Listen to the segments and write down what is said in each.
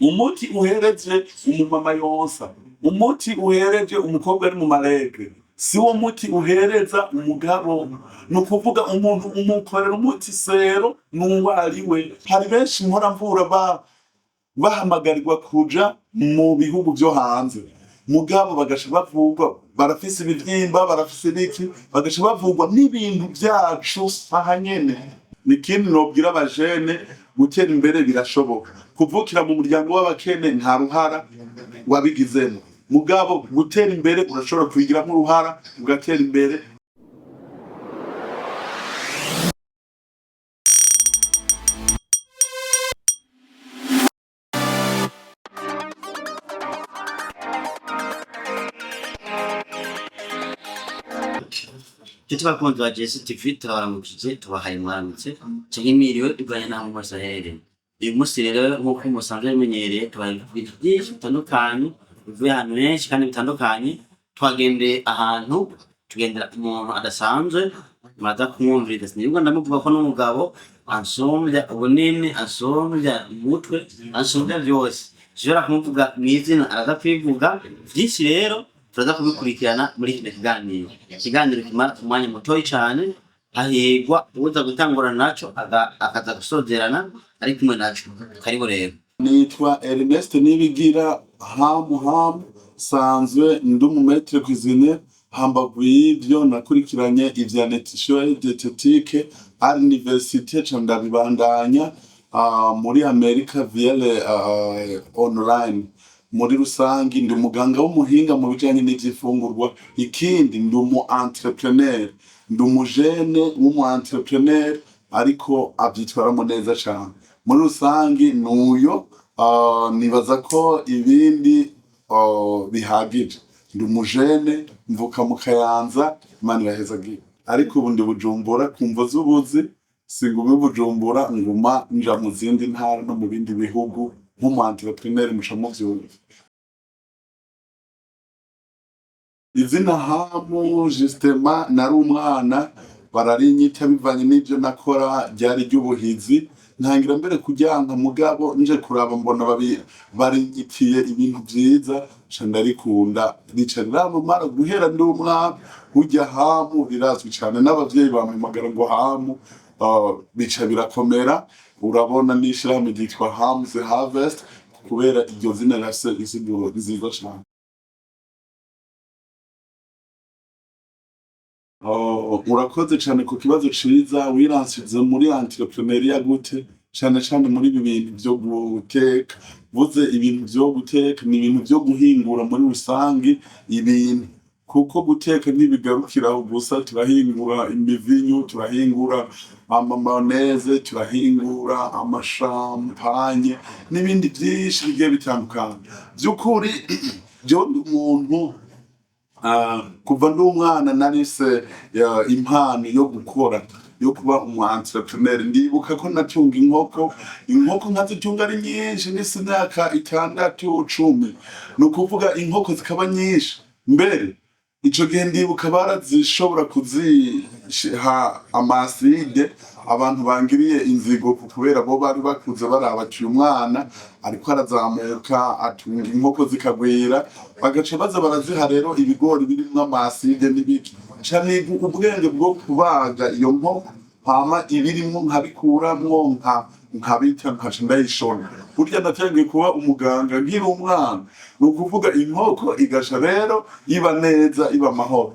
umuti uhereje umumama yonsa, umuti uhereje umukobwa ari mu marege, si wo muti uhereza umugabo. Ni ukuvuga umuntu umukorera umuti sero n'uwariwe. Hari benshi mpora mvura bahamagarirwa kuja mu bihugu vyo hanze, mugabo bagasha bavugwa barafise ibivyimba, barafise niki, bagasha bavugwa n'ibintu vyacu aha nyene. Nikindi nobwira abajene, gutera imbere birashoboka. Kuvukira mu muryango w'abakene nta ruhara wabigizemo, mugabo gutera imbere urashobora kubigiramo uruhara ugatera imbere. Bakunzi ba Jesse TV turabaramukije, tubahaye mwaramutse canke mwiriwe bivanye n'aho mwese aherereye. Uyu munsi rero nk'uko musanzwe bimenyereye tubaye ibintu byinshi bitandukanye bivuye ahantu henshi kandi bitandukanye. Twagendeye ahantu tugendera umuntu adasanzwe muraza kumwumviriza. Sinigwa ndamuvuga ko n'umugabo ansumvya ubunini, ansumvya umutwe, ansumvya vyose. Sinshobora kumuvuga mw'izina, araza kwivuga vyinshi. Rero turaza kubikurikirana muri kino kiganiro. Ikiganiro kimara umwanya mutoyi cane, hahigwa uza gutangura naco akaza gusozerana ari kumwe naco. Karibu rero. Nitwa Ernest Nibigira Hamu, sanzwe ndi umumetre cuisinier. Hambavu y'ivyo nakurikiranye ivya nutrition dietetique à l'université ndabibandanya muri Amerika via online. Muri rusangi ndi umuganga w'umuhinga mu bijanye n'ivyifungurwa. Ikindi ndi umu entrepreneur, ndi umujene w'umu entrepreneur ariko avyitwaramo neza cane. Muri rusangi nuyo, nibaza ko ibindi bihagije. Ndi umujene mvuka mu Kayanza, Imana irahezagira. Ariko ubu ndi Bujumbura kumvo z'ubuzi, singuma Bujumbura, nguma nja mu zindi ntara no mu bindi bihugu nk'umu entrepreneur musha muvyumva. Izina Hamu justement nari umwana bararinyita bivanye n'ivyo nakora ryari ry'ubuhizi. Ntangira mbere kujyanka, mugabo nje kuraba mbona barinyitiye ibintu vyiza ca ndarikunda rica riramamara guhera ndi umwana. Burya Hamu rirazwi cane n'abavyeyi bampamagara ngo Hamu, bica birakomera. Urabona n'ishirahamwe ryitwa Hamu the Harvest kubera iryo zina rafise insiguro nziza cane. Urakoze cane ku kibazo ciza. Wiransize muri entrepreneuria gute? Cane cane muri ibi bintu vyo guteka. Vuze ibintu vyo guteka ni ibintu vyo guhingura muri rusangi ibintu, kuko guteka ntibigarukira gusa. Turahingura imivinyu, turahingura amamayoneze, turahingura amashampanye n'ibindi vyinshi bigiye bitandukanye. Vy'ukuri jewe ndi umuntu kuva ndi umwana narise impano yo gukora, yo kuba umu entrepreneur. Ndibuka ko natunga inkoko nkazitunga ari nyinshi, nise imyaka 6-10. Ni ukuvuga inkoko zikaba nyinshi. Mbere ico gihe ndibuka barazishobora kuziha amaside abantu bangiriye inzigo, kubera bo bari bakuze baraba ati umwana ariko arazamuka atunga inkoko zikagwira. Bagaca baza baraziha rero ibigori birimwo amaside n'ibiki. Cane ubwenge bwo kubaga iyo nkoko, hama ibirimwo nkabikuramwo nkabita nkaca ndayishona. Burya natangiye kuba umuganga nkiri umwana. Ni ukuvuga inkoko igasha rero iba neza, iba amahoro.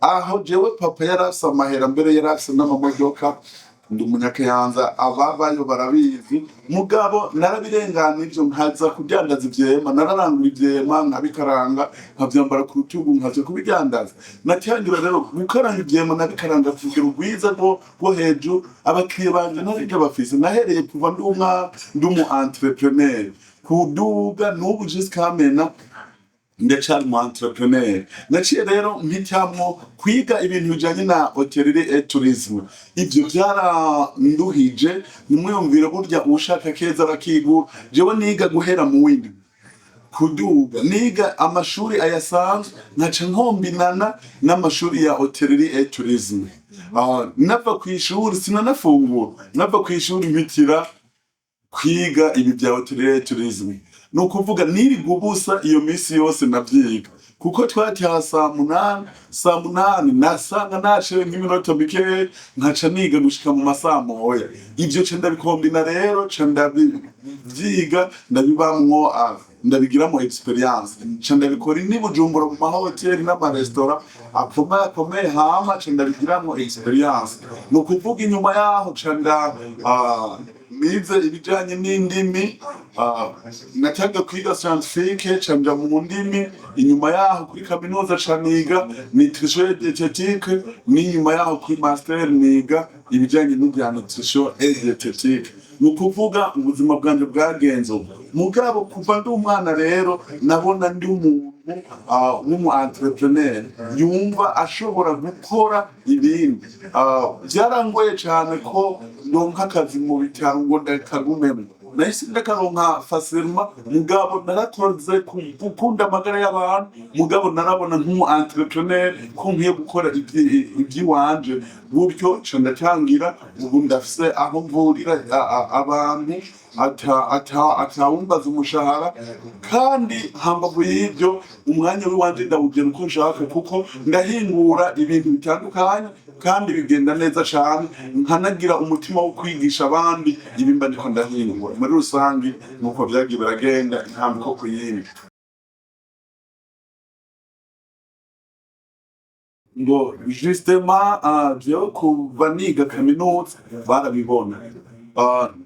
Aho jewe papa yarafise amahera, mbere yarafise n'amamodoka. Ndi umunyakayanza, ababayo barabizi. Mugabo narabirengana ivyo, nkaza kudandaza ivyema. Nararangura ivyema nkabikaranga, nkavyambara ku rutugu, nkaza kubidandaza. Natangira rero gukaranga ivyema nabikaranga ku rugero rwiza rwo hejuru. Abakiriya banje narivyo bafise. Nahereye kuva ndi umwana ndi umu entrepreneur kuduga n'ubu jusqu'à maintenant ndacari mu entrepreneur. Naciye rero mpitamwo kwiga ibintu bijanye na hôtellerie et tourisme. Ivyo vyaranduhije. Nimwiyumvire burya ushaka keza arakigura. Jewe niga guhera mu windi kuduga, niga amashuri ayasanzwe nkaca nkombinana n'amashuri ya hôtellerie et tourisme. Nava kw'ishuri sinanafungura, nava kw'ishuri mpitira kwiga ibi bya hotelier tourism. Ni ukuvuga niriga ubusa iyo minsi yose navyiga kuko twataha saa munani nasanga nacewe nk'iminota mikeya nkaca niga gushika mu masaha moya. Ivyo ca ndabikombina rero ca ndabivyiga ndabibamwo ndabigiramo experience ca ndabikora ni Bujumbura mu mahoteli n'amaresitora akomeye hama ca ndabigiramo experience. Ni ukuvuga inyuma yaho ca nize ibijanye n'indimi natanga kwiga scientifique ca nja mu ndimi. Inyuma yaho kuri kaminuza ca niga nutrition et diététique, n'inyuma yaho kuri master niga ibijanye n'ibya nutrition et diététique. Ni ukuvuga ubuzima bwanje bwagenze mugabo kuva ndi umwana rero nabona ndi umuntu w'umu entrepreneur yumva ashobora gukora ibindi. Byarangoye cyane ko ndonka akazi mu bitaro ngo ndakagumemo, nahise ndakaronka facilement mugabo narakoze gukunda amagara y'abantu, mugabo narabona nk'umu entrepreneur ko nkwiye gukora iby'iwanje, gutyo ca ndatangira. Ubu ndafise aho mvurira abantu atawumbaza umushahara, kandi hambavu y'ibyo umwanya w'iwanje ndawugena uko nshaka kuko ndahingura ibintu bitandukanye kandi bigenda neza cyane, nkanagira umutima wo kwigisha abandi ibimba ndiko ndahingura. Muri rusangi nuko vyagiye biragenda intambwe ko kuyindi. Ngo justement vyo kuva niga kaminuza barabibona.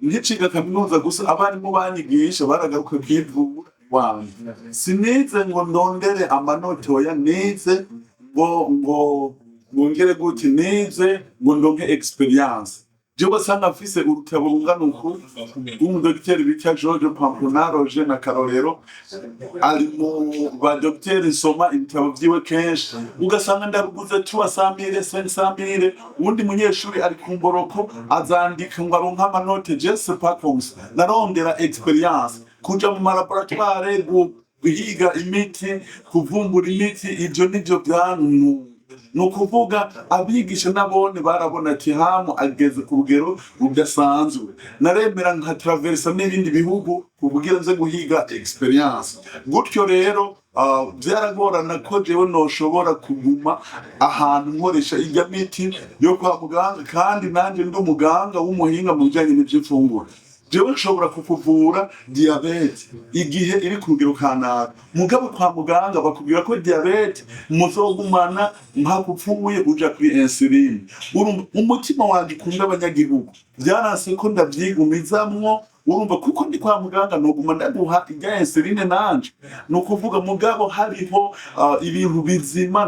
Nticiga kaminuza gusa abarimu banyigisha baragaruka kwivura wanje. Sinize ngo ndondere amanota oya, nize ngo ngere gute, nize ngo ndonke experience. Jewe basanga afise urutabo rungana uku rw'umudogiteri bita George Pamponaro na Karorero, ari mu ba dogiteri nsoma ibitabo vyiwe kenshi, ugasanga ndaruguze 300,000 uwundi munyeshuri ari ku mboroko azandika ngo aronka amanote. Je sais pas comme ça, narondera experience, kuja mu malaboratoire guhiga imiti, kuvumbura imiti, ivyo nivyo vyantu. Ni ukuvuga abigisha nabone barabona ati hamu ageze ku rugero rudasanzwe. Naremera nka traversa n'ibindi bihugu kugira nze guhiga experience. Gutyo rero byaragorana ko jewe noshobora kuguma ahantu nkoresha irya miti yo kwa muganga, kandi nanje ndi umuganga w'umuhinga mu bijanye n'ivy'imfunguro. Jewe nshobora kukuvura diabete igihe iri ku rugero kanaka, mugabo kwa muganga bakubwira ko diabete muzogumana mpakupfuye uja kuri insuline. Umutima wanje ukunda abanyagihugu byaranse ko ndavyigumizamwo, urumva kuko ndi kwa muganga noguma ndaduha irya insuline nanje. Ni ukuvuga mugabo hariho ibintu bizima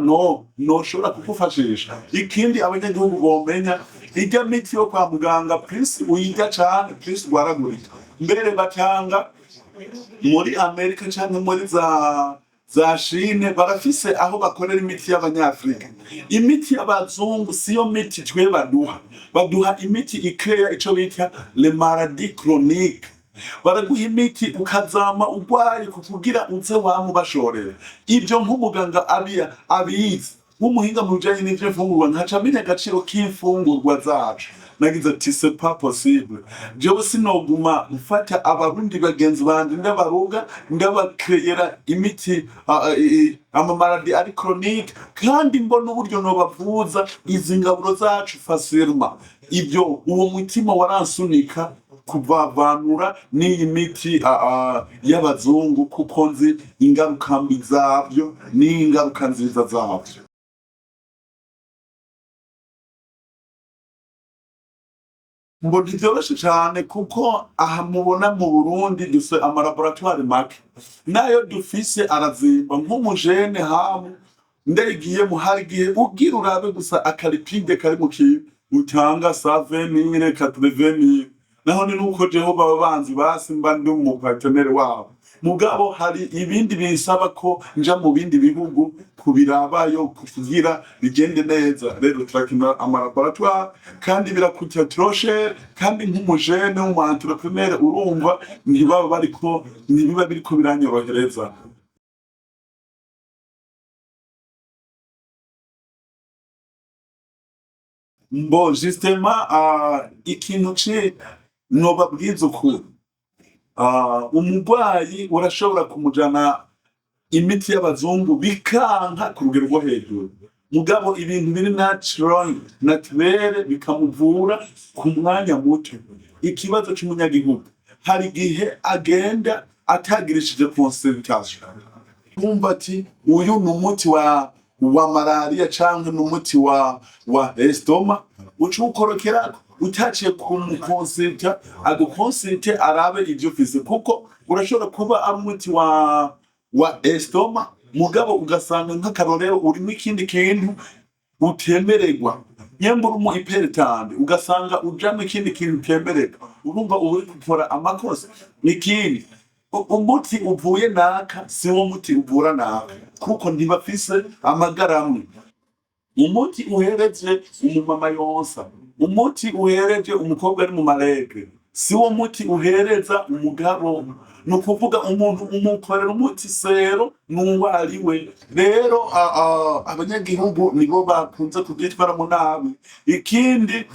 noshobora kukufashisha. Ikindi abanyagihugu bomenya, irya miti yo kwa muganga plus uyirya cane plus waragurika. Mbere batanga muri Amerika canke muri za Chine barafise aho bakorera imiti y'abanyafrika. Imiti y'abazungu siyo miti twe baduha imiti ikeya ico bita le maladie chronique. Baraguha imiti ukazama urwaye kukugira uze wamubashorera. Ivyo nk'umuganga abizi nk'umuhinga mu bijanye n'ivy'imfungurwa nkaca amenya agaciro k'imfungurwa zacu. Nagize ati c'est pas possible, jewe sinoguma mfata abarundi bagenzi banje ndabaruga ndabakreera imiti amamaladi ari chronique, kandi mbona uburyo nobavuza izi ngaburo zacu facilement. Ivyo uwo mutima waransunika kuvavanura n'iyi miti y'abazungu kuko nzi ingaruka mbi zavyo n'ingaruka nziza zavyo. Ngo ntivyoroshe cane kuko aha mubona mu Burundi dufise amalaboratoire make, nayo dufise arazimba. Nk'umujene hamu ndegiye muharigihe ugira urabe gusa akaripide kari mu kintu utanga 20,000 80,000. Naho ni nuko jeho baba banzi basi mba ndi mu partenaire wabo, mugabo hari ibindi bisaba ko nja mu bindi bihugu kubirabayo kugira bigende neza. Rero turakina amalaboratoire kandi birakutya trop cher, kandi nk'umujene w'umu entrepreneur urumva ntibiba biriko biranyorohereza. Justement ikintu nobabwiza ukuri, umurwayi urashobora kumujana imiti y'abazungu bikanka ku rugero rwo hejuru, mugabo ibintu biri naturel bikamuvura ku mwanya muto. Ikibazo c'umunyagihugu hari igihe agenda atagirishije consultation, kumva ati uyu ni umuti wa malaria canke ni umuti wa estoma, uca ukorokera utaciye kumukonsulta agukonsulte arabe ivyo ufise, kuko urashobora kuba ari umuti wa estoma mugabo ugasanga nk'akarorero urimo ikindi kintu utemererwa, nyemba uri mu hypertende ugasanga ujamwo ikindi kintu utemererwa, urumva uri gukora amakosa. Nikindi umuti uvuye naka si wo muti uvura naka, kuko ntibafise amagaramwe. Umuti uhereje umumama yonsa, umuti uhereje umukobwa ari mu marege, si wo muti uhereza umugabo. Ni ukuvuga umuntu umukorera umuti sero n'uwariwe. Rero abanyagihugu nibo bakunze kubyitwaramo nabi. Ikindi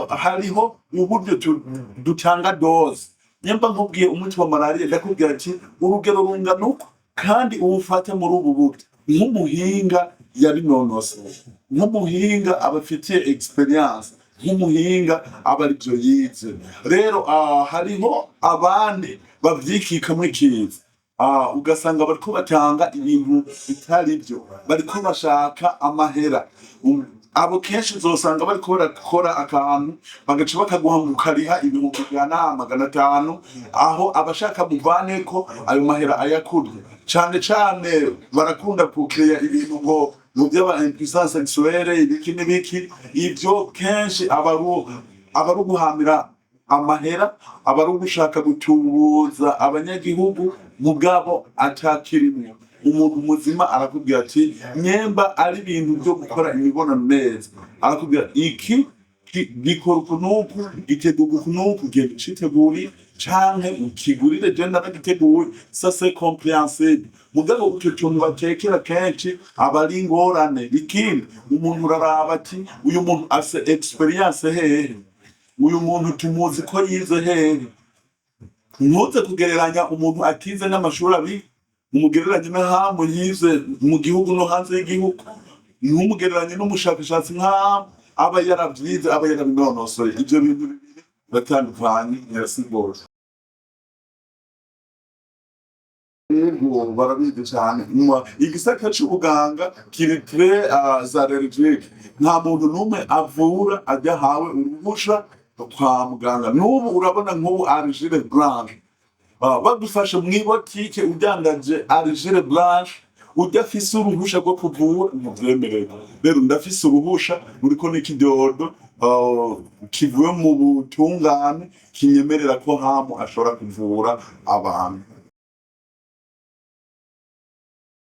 hariho uburyo dutanga doze. Nyemba nkubwiye umuti wa malaria ndakubwira ati urugero rungana uko kandi uwufate muri ubu buryo, nk'umuhinga yabinonosoye, nk'umuhinga abafitiye experience, nk'umuhinga aba arivyo yize. Rero hariho abandi bavyikikamwo ikiza, ugasanga bariko batanga ibintu bitari vyo, bariko bashaka amahera. Abo kenshi uzosanga bariko barakora akantu bagaca bakaguha ukariha ibihumbi 100, 500, aho abashaka muvaneko ayo mahera ayakurye. Cane cane barakunda kukireya ibintu ngo mu by'aba impuissance sexuelle ibiki n'ibiki, ivyo kenshi aba ari guhamira amahera, aba ari gushaka gutubuza abanyagihugu, mugabo atakirimwo. Umuntu muzima arakubwira ati nyemba ari ibintu byo gukora imibonano neza, arakubwira iki gikora ukunuku, gitegurwa ukunuku, genda uciteguri canke ukigurire je naragiteguye, ça c'est compréhensible. Mugabo utyo tuntu batekera kenshi aba ari ingorane. Ikindi umuntu uraraba ati uyu muntu afise experience hehe, uyu muntu tumuzi ko yize hehe. Ntuze kugereranya umuntu atize n'amashuri abiri, umugereranye n'ahantu yize mu gihugu no hanze y'igihugu, ntumugereranye n'umushakashatsi nk'aho aba yaravyize, aba yarabinonosoye. Ivyo bintu bibiri batandukanye nyirasibora. Barabizi cyane. Igisata c'ubuganga kiri très allergique, nta muntu n'umwe avura adahawe uruhusha kwa muganga. N'ubu urabona nk'ubu Argile Blanche bagufashe mw'ibotike udandaje Argile Blanche udafise uruhusha rwo kuvura ntuvyemerewe. Rero ndafise uruhusha ruriko n'ikidodo kivuye mu butungane kinyemerera ko hamu ashobora kuvura abantu.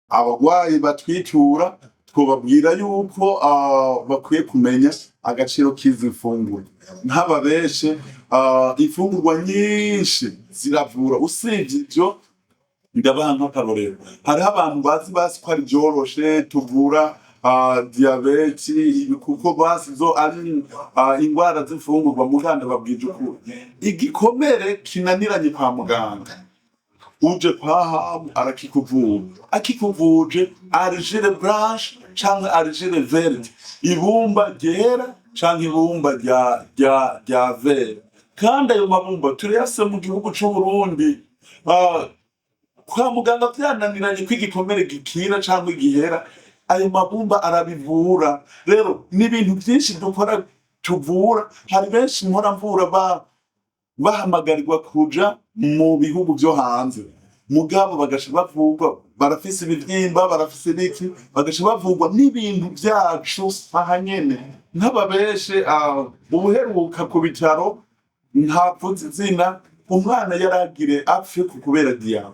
Abagwayi batwitura twobabwira yuko bakwiye kumenya agaciro k'izi mfungurwa, ntababeshe. Imfungurwa nyinshi ziravura, usibye ivyo ndabaha nk'akarorero. Hariho abantu bazi ko ari vyoroshe tuvura diabeti, kuko basi zo ari ingwara z'imfungurwa. Muganga babwije ukuri igikomere kinaniranye kwa muganga, uje kwa hamu arakikuvura. Akikuvuje Argile Blanche canke Argile Verte, ibumba ryera canke ibumba rya vere, kandi ayo mabumba turayase mu gihugu c'Uburundi. Kwa muganga vyananiranye ko igikomere gikira canke gihera, ayo mabumba arabivura. Rero n'ibintu vyinshi dukora tuvura. Hari benshi mpora mvura bahamagarirwa kuja mu bihugu vyo hanze, mugabo bagasha bavugwa barafise ibivyimba, barafise n'iki, bagasha bavugwa n'ibintu vyacu aha nyene. Nk'ababeshe ubuheruka ku bitaro ntavuze izina, umwana yaragire apfe kubera diyama,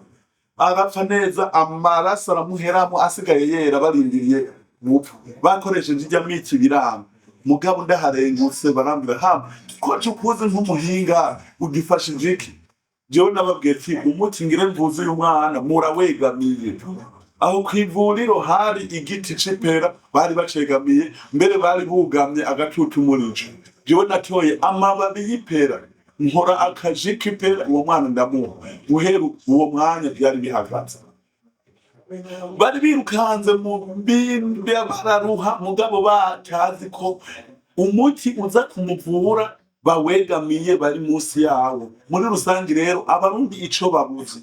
arapfa neza, amaraso aramuheramo asigaye yera, barindiriye gupfa. Bakoresheje irya miti biranga, mugabo ndaharengutse barambwira ko tukuze nk'umuhinga ugifashije iki. Jewe nababwiye ati umuti ngire mvuze uyu mwana murawegamiye. Aho kw'ivuriro hari igiti c'ipera bari bacegamiye, mbere bari bugamye agatutu muri ico. Jewe natoye amababi y'ipera nkora akazi kipe uwo mwana ndamuha guhera uwo mwanya byari bihagaze bari birukanze mu bindi bararuha mugabo batazi ko umuti uza kumuvura bawegamiye bari munsi yawo muri rusange rero abarundi ico babuze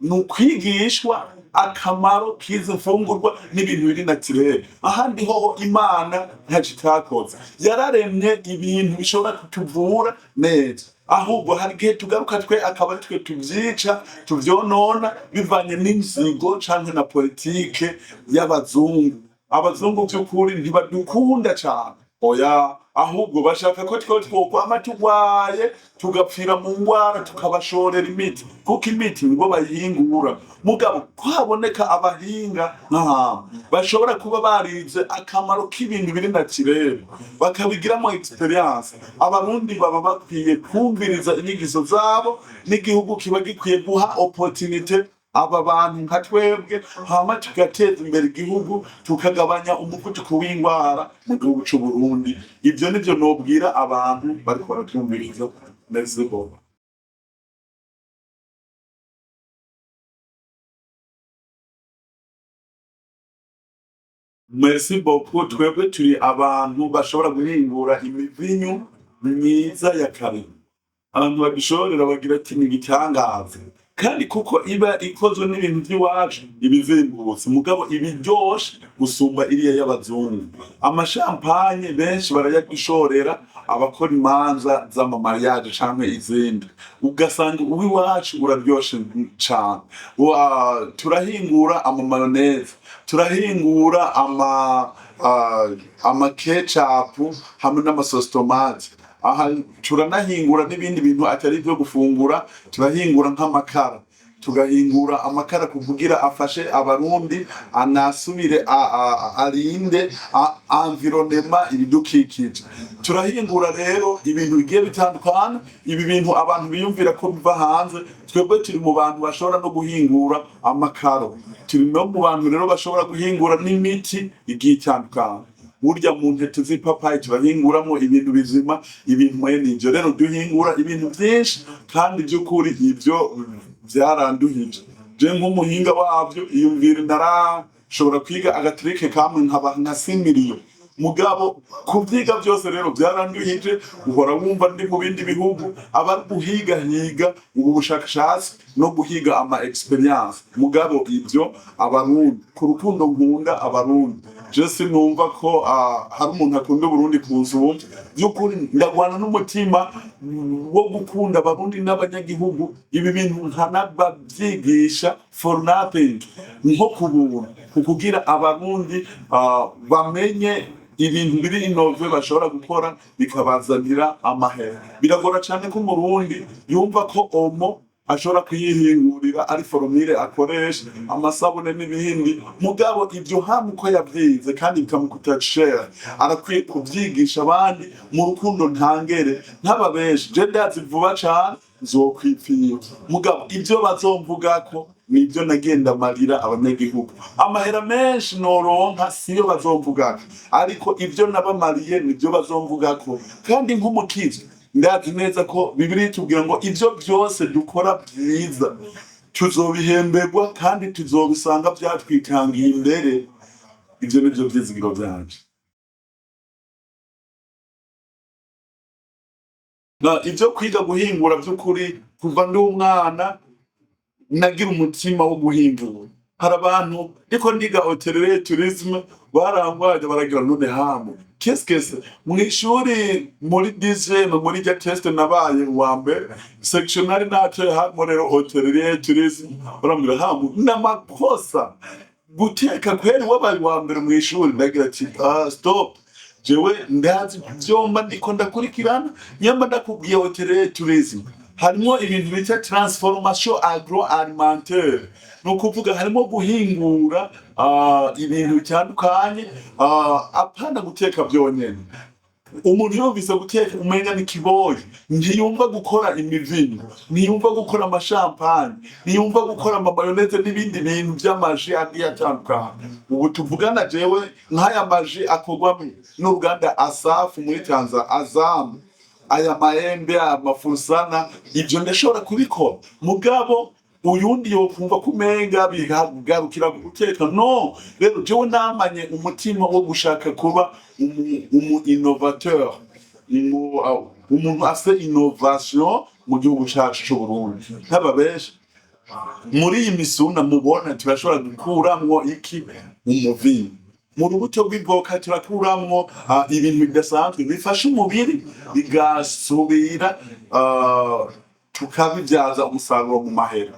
ni ukwigishwa akamaro k'izi mfungurwa n'ibintu biri naturel ahandi hoho imana ntaco itakoze yararemye ibintu bishobora kutuvura neza ahubwo hari igihe tugaruka twe akaba ari twe tuvyica tuvyonona bivanye n'inzigo canke na politike y'abazungu abazungu vy'ukuri ntibadukunda cane oya ahubwo bashaka ko twokwama tugwaye tugapfira mu ngwara tukabashorera imiti kuko imiti nibo bayihingura mugabo kwaboneka abahinga bashobora kuba barize akamaro k'ibintu biri naturel bakabigiramo experience abarundi baba bakwiye kumviriza inyigisho zabo n'igihugu kiba gikwiye guha opportunity aba bantu nka twebwe hama tugateza imbere igihugu tukagabanya umuvuduko w'ingwara mu gihugu c'u Burundi ivyo nivyo nobwira abantu bariko baratumviriza neza bo merci beaucoup twebwe turi abantu bashobora guhingura imivinyu myiza ya kare abantu babishorera bagira ati ni igitangaza kandi kuko iba ikozwe n'ibintu by'iwacu ibizimbutse mugabo ibiryoshe gusumba iriya y'abazungu amashampanye benshi barayagishorera abakora imanza z'amamariage canke izindi ugasanga uw'iwacu uraryoshe cane turahingura amamayoneze turahingura ama ketchup hamwe n'amasosi tomate aha turanahingura n'ibindi bintu atari byo gufungura turahingura nk'amakara tugahingura amakara kuvugira afashe abarundi anasubire arinde environnement ibidukikije turahingura rero ibintu bigiye bitandukana ibi bintu abantu biyumvira ko biva hanze twebwe turi mu bantu bashobora no guhingura amakaro turi no mu bantu rero bashobora guhingura n'imiti igiye itandukana burya mu ntete z'ipapayi turahinguramo ibintu bizima ibintu mwene ivyo rero duhingura ibintu vyinshi kandi by'ukuri ivyo vyaranduhije je nk'umuhinga wavyo iyumvire ndarashobora kwiga agatrike kamwe nkaba nkasimiriyo mugabo kuvyiga vyose rero vyaranduhije uhora wumva ndi mu bindi bihugu aba guhiga ubu bushakashatsi no guhiga ama experience mugabo ivyo abarundi ku rukundo nkunda abarundi je sinumva ko hari umuntu akunda Burundi kuzuba by'ukuri ndagwana n'umutima wo gukunda abarundi n'abanyagihugu ibi bintu nkanabavyigisha for nothing nko kubuntu kukugira abarundi bamenye ibintu biri inove bashobora gukora bikabazanira amahera biragora cyane ko Murundi yumva ko omo ashobora kuyihingurira ari formule akoresha amasabune n'ibindi mugabo ibyo hamuko yavyize kandi bikamukuta share arakwiye kuvyigisha abandi mu rukundo ntangere ntababeshi je ndazi vuba cyane zokwipfira mugabo ibyo bazomvuga ko nibyo nagenda marira abanyagihugu amahera menshi noronka siyo bazomvuga ariko ibyo nabamariye nibyo bazomvuga ko kandi nk'umukizi ndazi neza ko Bibiliya itubwira ngo ivyo byose dukora byiza tuzobihemberwa kandi tuzobisanga byatwitangiye imbere ivyo nivyo vyizigiro vyanje ivyo kwiga guhingura by'ukuri kuva ndi umwana nagira umutima wo guhingura hari abantu niko ndiga hotelerie tourisme barangwaje baragira none hamwe qu'est-ce mwishuri muri 10 muri ja test nabaye wa mbere sectionary nato hamwe rero hotelerie tourisme barambira hamwe n'amakosa guteka kweri wabaye wa mbere mwishuri ndagira ati stop jewe ndazi byomba ndiko ndakurikirana nyamba ndakubwiye hotelerie tourisme harimo ibintu bita transformation agroalimentaire no kuvuga harimo guhingura ibintu bitandukanye apana guteka byonyene umuntu yumvise guteka umenga n'ikiboyi ntiyumva gukora imivinyo ntiyumva gukora amashampanye ntiyumva gukora amamayoneze n'ibindi bintu by'amaji agiye atandukanye ubu tuvugana jewe nk'aya maji akorwa n'uruganda Asaf muri Tanzania Azam aya maembe amafurusana ibyo ndashobora kubikora mugabo uyundi yokumva kumenga bigarukira guteka no rero jewe namanye umutima wo gushaka kuba umu innovateur umuntu afite innovation mu gihugu cyacu cy'u Burundi nk'aba benshi muri iyi misuna mubona turashobora gukuramwo iki umuvinyu mu rubuto rw'ivoka turakuramwo ibintu bidasanzwe bifasha umubiri bigasubira tukabibyaza umusaruro mu mahera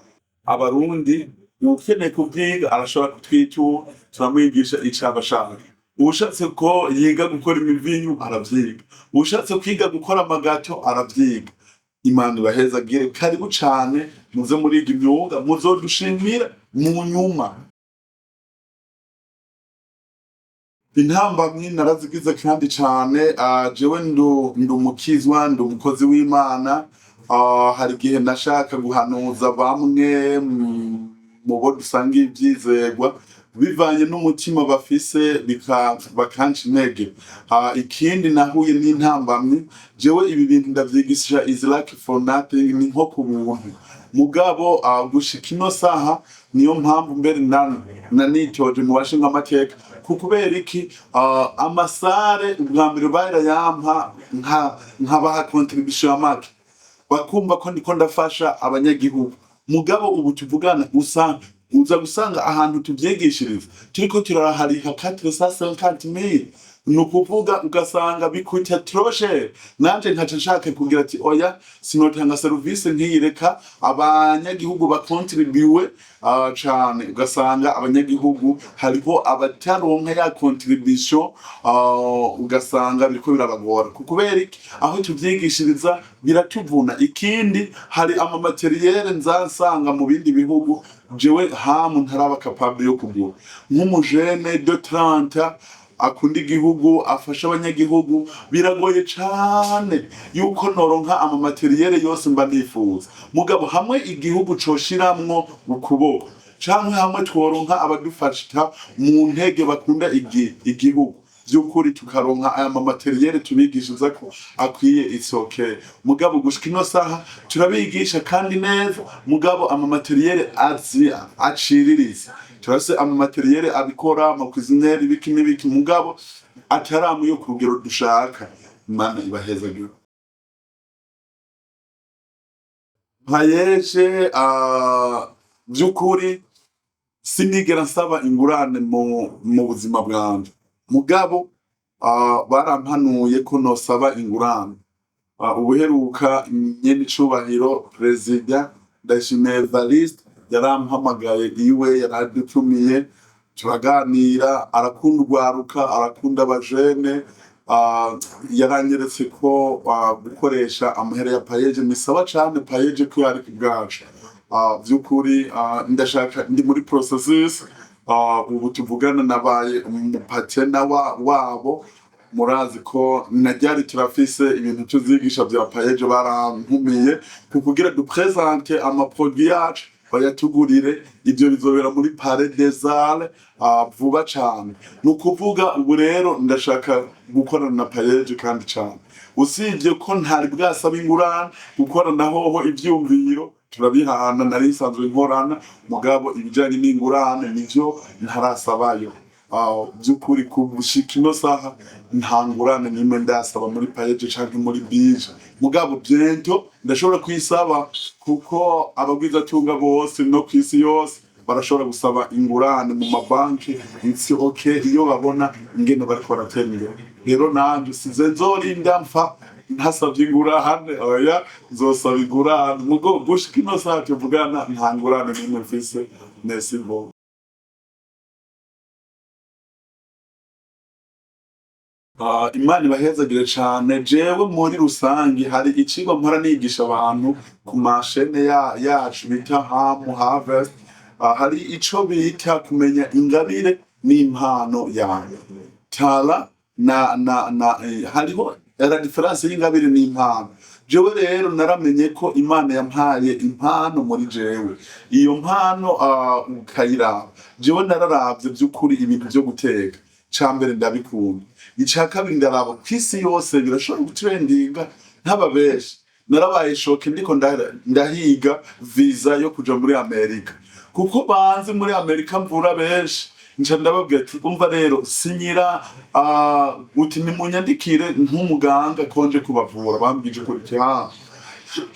abarundi ukeneye kubyiga arashobora kutwitura turamwigisha icyo abashaka ushatse ko yiga gukora imivinyu aravyiga ushatse kwiga gukora amagato aravyiga Imana ibahezagire karibu cane muze muriga imyuga muzodushimira mu nyuma intambamyi narazigize kandi cane jewe ndu umukizwa ndu umukozi w'Imana hari igihe nashaka guhanuza bamwe mu bo dusanga ivyizegwa bivanye n'umutima bafise bakanca intege ikindi nahuye n'intambamyi jewe ibi bintu ndavyigisha is like for nothing ni nko ku buntu mugabo gushika ino saha niyo mpamvu mbere nanitoje mu bashinga amateka kubera iki amasare ubwa mbere barayampa nkabaha contribution make bakumva ko ndiko ndafasha abanyagihugu mugabo ubu tuvugana uza gusanga ahantu tuvyigishiriza turiko turahariha 450,000 nukuvuga ugasanga bikuta troshe nanje nkaca nshaka kugira ati oya sinotanga service nkiyireka abanyagihugu bakontribuwe cane ugasanga abanyagihugu hariho abataronka ya contribution ugasanga biriko birabagora kubera iki aho tuvyigishiriza biratuvuna ikindi hari ama materiel nzasanga mu bindi bihugu jewe hamu ntaraba capable yo kugura nk'umujene de 30 akunda igihugu afasha abanyagihugu biragoye cane yuko noronka ama materiel yose mba nifuza mugabo hamwe igihugu coshiramwo ukuboko canke hamwe tworonka abadufasha mu ntege bakunda igihugu byukuri tukaronka aya materiel tubigishiza ko akwiye isoke mugabo gushika ino saha turabigisha kandi neza mugabo ama materiel aciririza turase ama materiel abikora amakuzineri biki n'ibiki mugabo ataramu yo kurugero dushaka Imana ibahezagire mpayeje byukuri sinigera nsaba ingurane mu buzima bwanje mugabo barampanuye ko nosaba ingurane ubuheruka nyene icubahiro Perezida Ndayishimiye Evariste yarampamagaye iwe yaradutumiye turaganira arakunda urwaruka arakunda abajene yaranyeretse ko gukoresha amahera ya payeje misaba cane payeje ko yari kubwacu vyukuri ndashaka ndi muri processes ubu tuvugana nabaye umupatena wabo murazi ko najyari turafise ibintu tuzigisha vya payeje barantumiye kugira dupresente ama produits yacu bayatugurire ivyo bizobera muri Palais des Arts vuba cane nukuvuga ubu rero ndashaka gukorana na payeje kandi cane usivye ko ntari bwasaba ingurane gukorana hoho ivyumviro turabihana nari nsanzwe nkorana mugabo ibijanye n'ingurane nivyo ntarasabayo byukuri kubushika ino saha nta ngurane nimwe ndasaba muri payeje canke muri bije mugabo byento ndashobora kwisaba kuko abagwizatunga bose no kwisi yose barashobora gusaba ingurane mu mabanki it's okay iyo babona ingene bariko baratera imbere rero nanje size nzorinda mpfa ntasavye ingurane oya nzosaba ingurane mugo gushika ino saha tuvugana nta ngurane nimwe mfise nesibo Imana ibahezagire cane jewe muri rusangi hari icigwa mpora nigisha abantu ku mashene yacu bita Hamu Harvest hari ico bita kumenya ingabire n'impano yawe tala hariho la difference y'ingabire n'impano jewe rero naramenye ko Imana yampaye impano muri jewe iyo mpano ukayiraba jewe nararavye by'ukuri ibintu byo guteka cambere ndabikunda icya kabiri ndaraba kwisi yose birashobora gutrendinga ntababeshi narabaye shoke ndiko ndahiga visa yo kuja muri Amerika kuko banzi muri Amerika mvura benshi nca ndababwira ati umva rero sinyira uti nimunyandikire nk'umuganga konje kubavura bambwije ko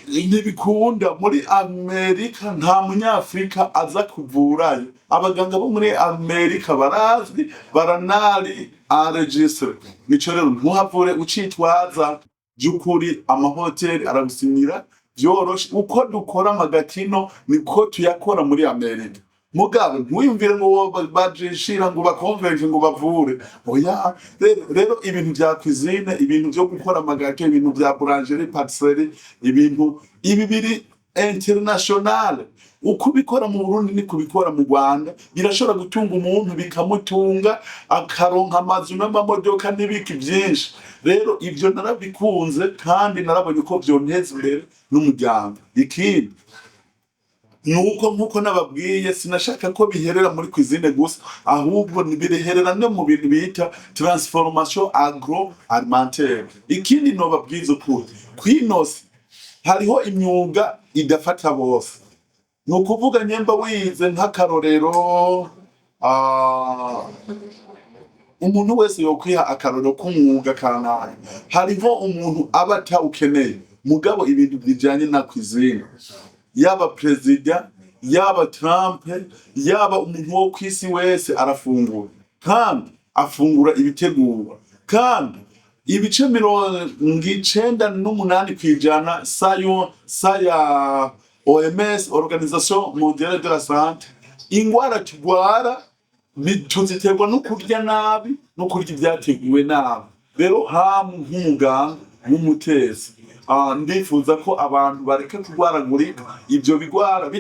ntibikunda muri Amerika nta munyafrika aza kuvurayo abaganga bo muri Amerika barazwi baranari enregistre nico rero ntuhavure ucitwaza byukuri amahoteli aragusinyira byoroshe uko dukora magatino niko tuyakora muri Amerika mugabo ntwiyumvire ngo bajishira ngo bakonvenje ngo bavure oya rero ibintu bya cuisine ibintu byo gukora amagake ibintu bya boulangerie patisserie ibintu ibi biri international uko bikora mu Burundi ni kubikora mu Rwanda birashobora gutunga umuntu bikamutunga akaronka amazu n'amamodoka n'ibiki byinshi rero ibyo narabikunze kandi narabonye ko byonteza imbere n'umuryango ikindi nuko nkuko nababwiye sinashaka ko biherera muri cuisine gusa ahubwo nibireherera no mu bintu bita transformation agroalimentaire ikindi no babwiza ukuri kwinosi hariho imyuga idafata bose nukuvuga nyemba wize nk'akarorero umuntu wese yokwiha akarorero k'umwuga kanaka hariho umuntu abata ukeneye mugabo ibintu bijanye na cuisine yaba president yaba Trump yaba umuntu wo kwisi wese arafungura kandi afungura ibitegurwa kandi ibice 98% saya OMS Organisation Mondiale de la Santé ingwara tugwara bituziterwa no kurya nabi no kurya ibyateguwe nabi rero hamu nk'umuganga w'umutezi ndifuza ko abantu bareka kurwaragurika ibyo bigwara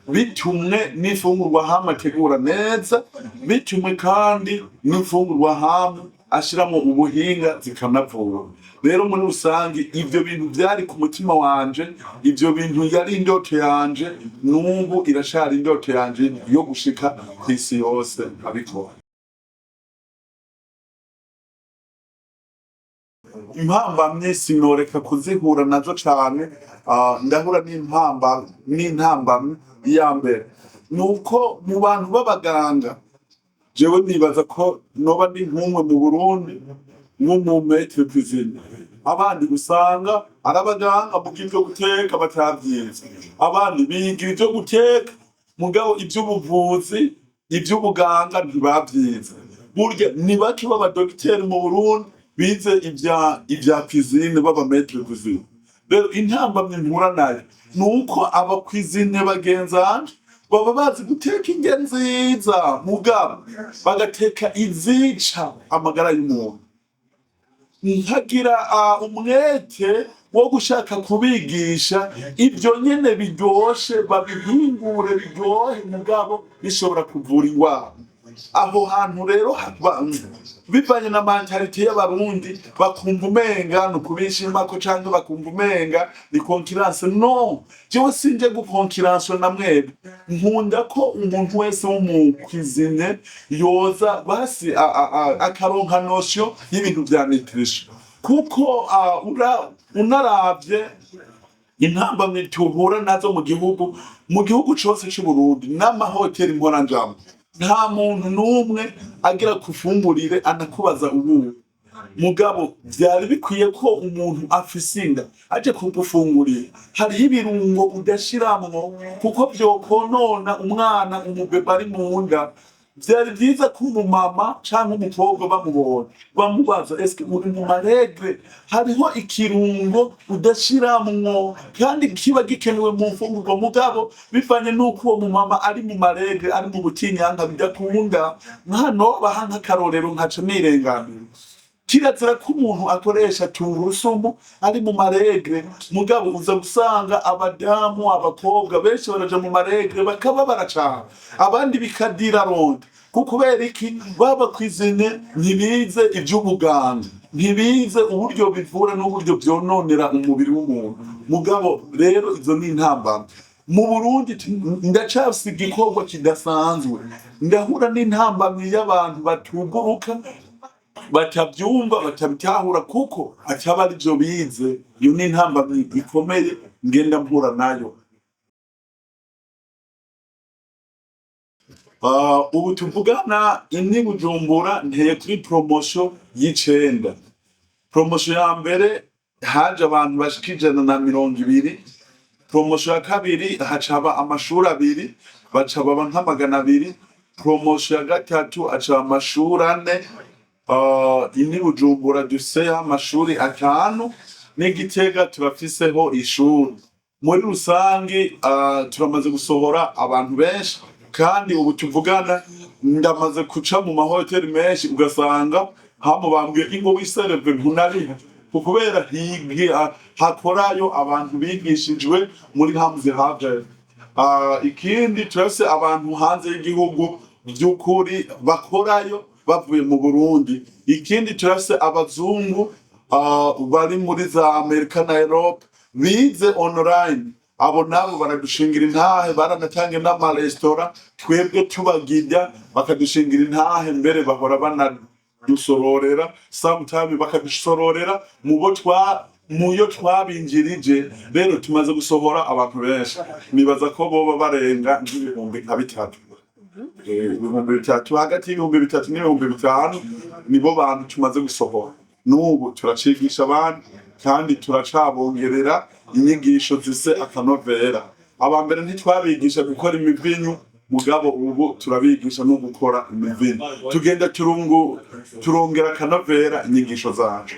bitumwe n'ifungurwa hamwe ategura neza bitumwe kandi n'ifungurwa hamwe ashiramo ubuhinga zikanavura rero muri rusange ibyo bintu byari ku mutima wanje ibyo bintu yari indoto yanje n'ubu irashari indoto yanje yo gushika kw'isi yose abikora impambamye sinoreka kuzihura nazo cane ndahura n'intambamye iya mbere nuko mu bantu b'abaganga jewe nibaza ko noba ndi nk'umwe mu Burundi nk'umumetre cuisine abandi usanga ari abaganga mu byo guteka batavyize abandi biga ibyo guteka mugabo iby'ubuvuzi iby'ubuganga ntibavyize burya ni bake b'abadokiteri mu Burundi bize ibya cuisine baba maître cuisine rero intambamye mpura nayo nuko aba cuisine bagenzanje baba bazi guteka indya nziza mugabo bagateka izica amagara y'umuntu nkagira umwete wo gushaka kubigisha ibyo nyene biryoshe babihingure biryohe mugabo bishobora kuvura ingwara aho hantu rero bivanye na mentalite y'abarundi bakumva umenga no kubishimako canke bakumva umenga ni concurrence no jewe sinje gukonkirance na mwebwe nkunda ko umuntu wese wo mu cuisine yoza basi akaronka notion y'ibintu vya nutrition kuko unaravye intambamye tuhura nazo mu gihugu cose c'u Burundi n'amahoteli mpora njambo nta muntu n'umwe agira kufungurire anakubaza ubu mugabo byari bikwiye ko umuntu afise inda aje kugufungurira hariho ibirungo udashiramwo kuko byokonona umwana umubebe ari mu nda byari byiza ko umumama canke umukobwa bamubona bamubaza eske uri mu maregre hariho ikirungo udashiramwo kandi kiba gikenewe mu mfungurwa mugabo bivanye nuko uwo mumama ari mu maregre ari mu butinyanga bidakunda nkano bahanka karorero nkaca nirenganira kirazira ko umuntu akoresha tungurusumu ari mu maregre mugabo uza gusanga abadamu abakobwa benshi baraja mu maregre bakaba baracana abandi bikadira ronde kubera iki baba cuisine ntibize iby'ubuganga ntibize uburyo bivura n'uburyo byononera umubiri w'umuntu mugabo rero izo ni intambamye mu Burundi ndacafise igikorwa kidasanzwe ndahura n'intambamye y'abantu batuguruka batabyumva batabitahura kuko ataba ari byo bize. Iyo ni intambamyi ikomeye ngenda mpura nayo. Ubu tuvugana ini Bujumbura nteye kuri promotion y'icenda. Promotion ya mbere haje abantu bashika 120. Promotion ya kabiri hacaba amashuri abiri bacaba abantu 200. Promotion ya gatatu hacaba amashuri 4. Ini Bujumbura dufise amashuri 5 n'Igitega turafiseho ishuri. Muri rusangi turamaze gusohora abantu benshi, kandi ubu tuvugana ndamaze kuca mu mahoteli menshi ugasanga hamubambwe ingo wisereve ntunariha kubera hakorayo abantu bigishijwe muri Hamze Harvard. Ikindi turafise abantu hanze y'igihugu by'ukuri bakorayo bavuye mu Burundi. Ikindi turafise abazungu bari muri za Amerika na Europe bize online. Abo nabo baradushingira intahe, baranatange n'amaresitora twebwe tubagirya bakadushingira intahe, mbere bahora banadusororera, sometimes bakadusororera muyo twabinjirije. Rero tumaze gusohora abantu benshi, nibaza ko boba barenga nk'ibihumbi 3. Ibihumbi 3, hagati y'ibihumbi 3 n'ibihumbi 5 nibo bantu tumaze gusohora. N'ubu turacigisha abantu kandi turacabongerera inyigisho zise akanovera. Abambere ntitwabigisha gukora imivinyu, mugabo ubu turabigisha no gukora imivinyu. Tugenda turongera akanovera inyigisho zacu.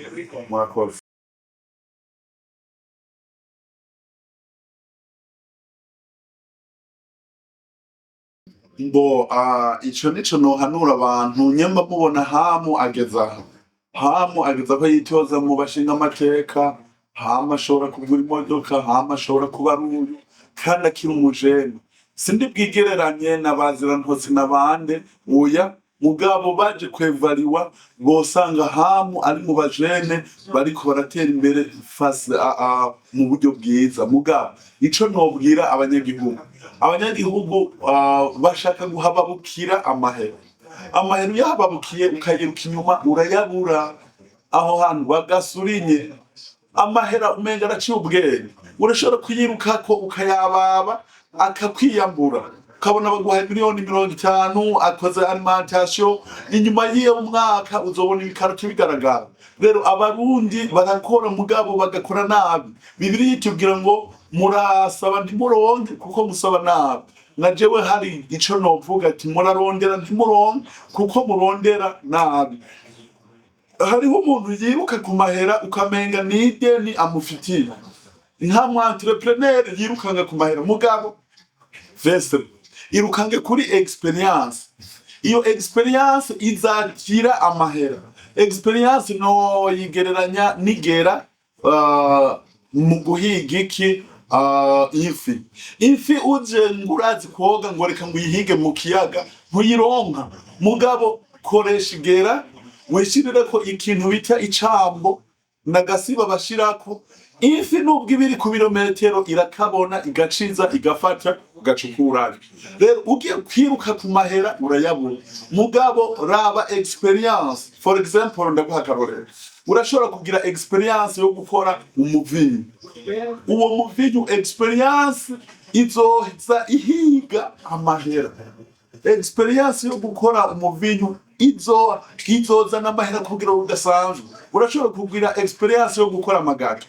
Murakoze. Ico nico nohanura abantu nyamba mubona Hamu ageza ko yitoza mu bashinga amateka, Hama ashobora kugura imodoka, Hama ashobora kuba ari uyu kandi akiri umujene. Sindi bwigereranye n'abazirantotsi n'abande, oya, mugabo baje kwevariwa bosanga Hamu ari mu bajene bariko baratera imbere mu buryo bwiza. Mugabo ico nobwira abanyagihugu bashaka guhababukira amahera yahababukiye ukayiruka inyuma urayabura. Aho hantu bagasurinye amahera umenga araciye ubwenge, urashobora kuyirukako ukayababa akakwiyambura, ukabona baguhaye miliyoni 50 akoze alimentation, inyuma y'iyo mwaka uzobona ibikaratu bigaragara. Rero abarundi barakora mugabo bagakora nabi. Bibiliya itubwira ngo murasaba ntimuronke kuko musaba nabi. Najewe hari ico novuga ati murarondera ntimuronke kuko murondera nabi. Hariho umuntu yiruka ku mahera ukamenga n'ideni amufitiye, nta mu entrepreneur yirukanga ku mahera. Mugabo vese irukange kuri experience. Iyo experience izakira amahera. Experience no yigereranya nigera mu guhiga iki ifi uje ngurazi koga ngo reka ngo yihige mu kiyaga ntuyironka. Mugabo koresha igera wishirire ko ikintu bita icambo nagasiba bashirako. Ifi nubwo ibiri ku birometero irakabona igaciza igafata ugacukura. Rero ugiye kwiruka ku mahera urayabura. Mugabo raba experience. For example ndaguha akarorero, urashobora kugira experience yo gukora umuvinyu. Uwo muvinyu experience izoza ihiga amahera. Experience yo gukora umuvinyu izoza n'amahera kugira udasanzwe. Urashobora kugira experience yo gukora amagati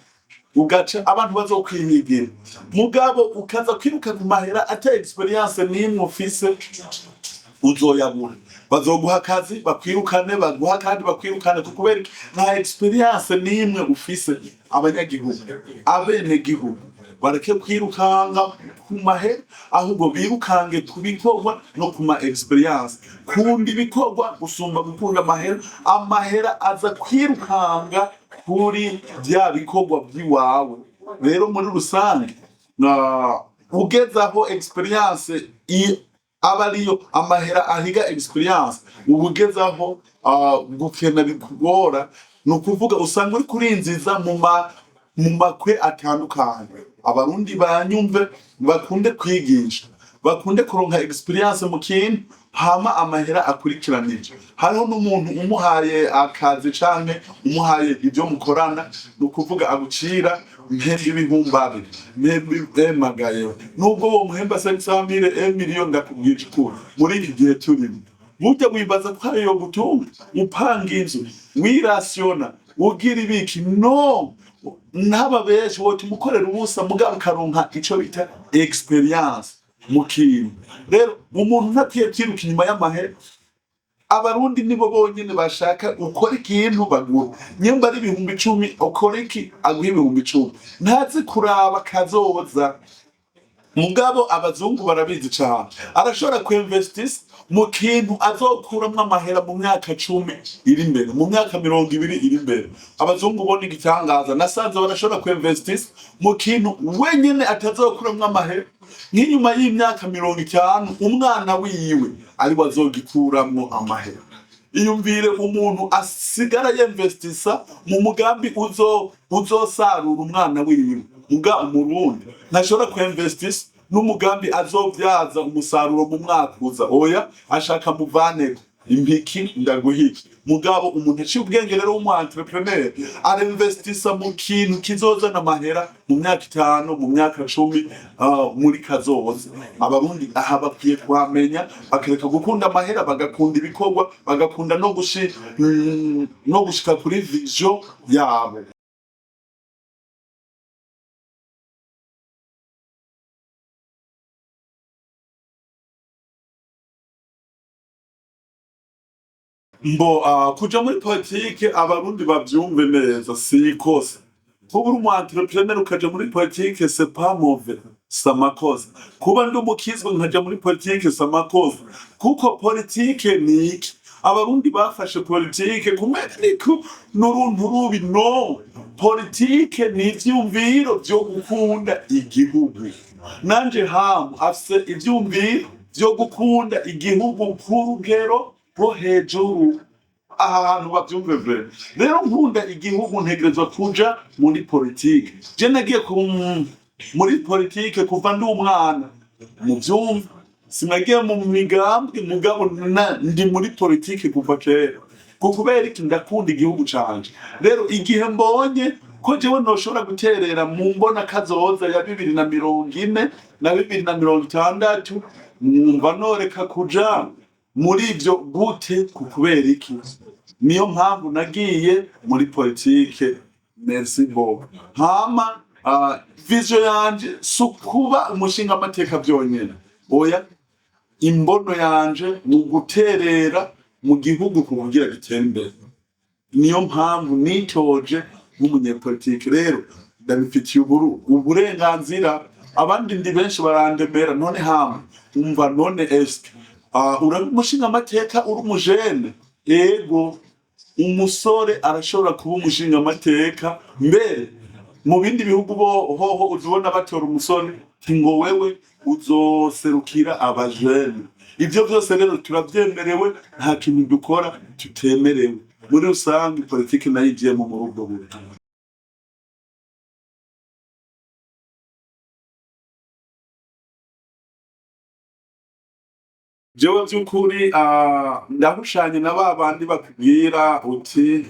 ugaca abantu bazokwihigira. Mugabo ukaza kwiruka ku mahera ata experience n'imwe ufise uzoyabura. Bazoguha akazi bakwirukane, baguha kandi bakwirukane kubera nta experience n'imwe ufise. Abanyagihugu abenegihugu bareke kwirukanga ku mahera, ahubwo birukange ku bikorwa no ku ma experience. Kundi bikorwa gusumba gukunda amahera. Amahera aza kwirukanga kuri bya bikorwa by'iwawe. Rero muri rusange ugezaho experience abariyo amahera ahiga experience, ubugezaho gukena bikugora. No kuvuga usanga uri kurinziza mu makwe atandukanye. Abarundi banyumve bakunde kwigisha, bakunde kuronka experience mu kintu hama amahera akurikiranije. Hariho n'umuntu umuhaye akazi canke umuhaye ibyo mukorana nukuvuga agucira mpembe ibihumbi mpembe magaye nubwo wo muhemba 500,000 million ndakubwije ko muri iki gihe turimo burya wibaza ko ayo gutunga upanga inzu wirasiona ugira ibiki no n'aba benshi wote umukorera ubusa mugabo karonka ico bita experience mu kintu. Rero umuntu ntakiye kwiruka inyuma y'amahera, abarundi nibo bonyene bashaka ukora ikintu bagura nyemba ari 10,000 ukora iki aguha 10,000 ntazi kuraba kazoza. Mugabo abazungu barabizi cyane, arashobora kuinvestisa mu kintu azokuramwo amahera mu myaka 10 iri imbere, mu myaka 20 iri imbere. Abazungu bone igitangaza nasanze barashobora kuinvestisa mu kintu wenyene atazokuramwo amahera, nk'inyuma y'imyaka 50 umwana wiwe ari bazogikuramwo amahera. Iyumvire umuntu asigara yinvestisa mu mugambi uzosarura umwana wiwe. Muga umurundi ntashobora kuinvestisa n'umugambi azovyaza umusaruro mu mwaka uza, oya ashaka muvane impiki ndaguhiki. Mugabo umuntu aciye ubwenge rero w'umu entrepreneur arinvestisa mu kintu kizozana amahera mu myaka 5 mu myaka 10 muri kazoza. Abarundi aha bakwiye kwamenya bakereka gukunda amahera bagakunda ibikorwa bagakunda no gushika kuri vision yabo. Kuja muri politike abarundi bavyumve neza sikose. Kuba uri umu entrepreneur ukaja muri politike c'est pas mauvais, samakosa. Kuba ndi umukizwa nkaja muri politike samakosa. Kuko politike ni iki? Abarundi bafashe politike kumeneko n'uruntu rubi no. Politike ni ivyumviro vyo gukunda igihugu. Nanje hamu afise ivyumviro vyo gukunda igihugu kurugero bwo hejuru ahantu bavyumve. Rero nkunda igihugu ntegerezwa kuja muri politike. Je nagiye muri politike kuva ndi umwana mu vyumva, sinagiye mu migambi mugabo ndi muri politike kuva kera. Kubera iki ndakunda igihugu canje. Rero igihe mbonye ko jewe noshobora guterera mu mbona kazoza ya 2040 na 2060 numva noreka kuja muri ivyo gute kubera iki? Niyo mpamvu nagiye muri politike. Merci beaucoup. Hama vision yanje sukuba umushinga amateka byonyene, oya imbono yanje mu guterera mu gihugu kugira gitembe. Niyo mpamvu nitoje nk'umunyepolitike. Rero ndabifitiye uburenganzira, abandi ndi benshi barandemera none hama umva none eske umushinga amateka uri umujene. Ego umusore arashobora kuba umushinga amateka, mbere mu bindi bihugu hoho uzibona batora umusore ngo wewe uzoserukira abajene. Ivyo vyose rero turavyemerewe, nta kintu dukora tutemerewe. Muri rusange politike nayigiyemo mu rugo buryo. Jewe vy'ukuri ndahushanye na babandi bakubwira uti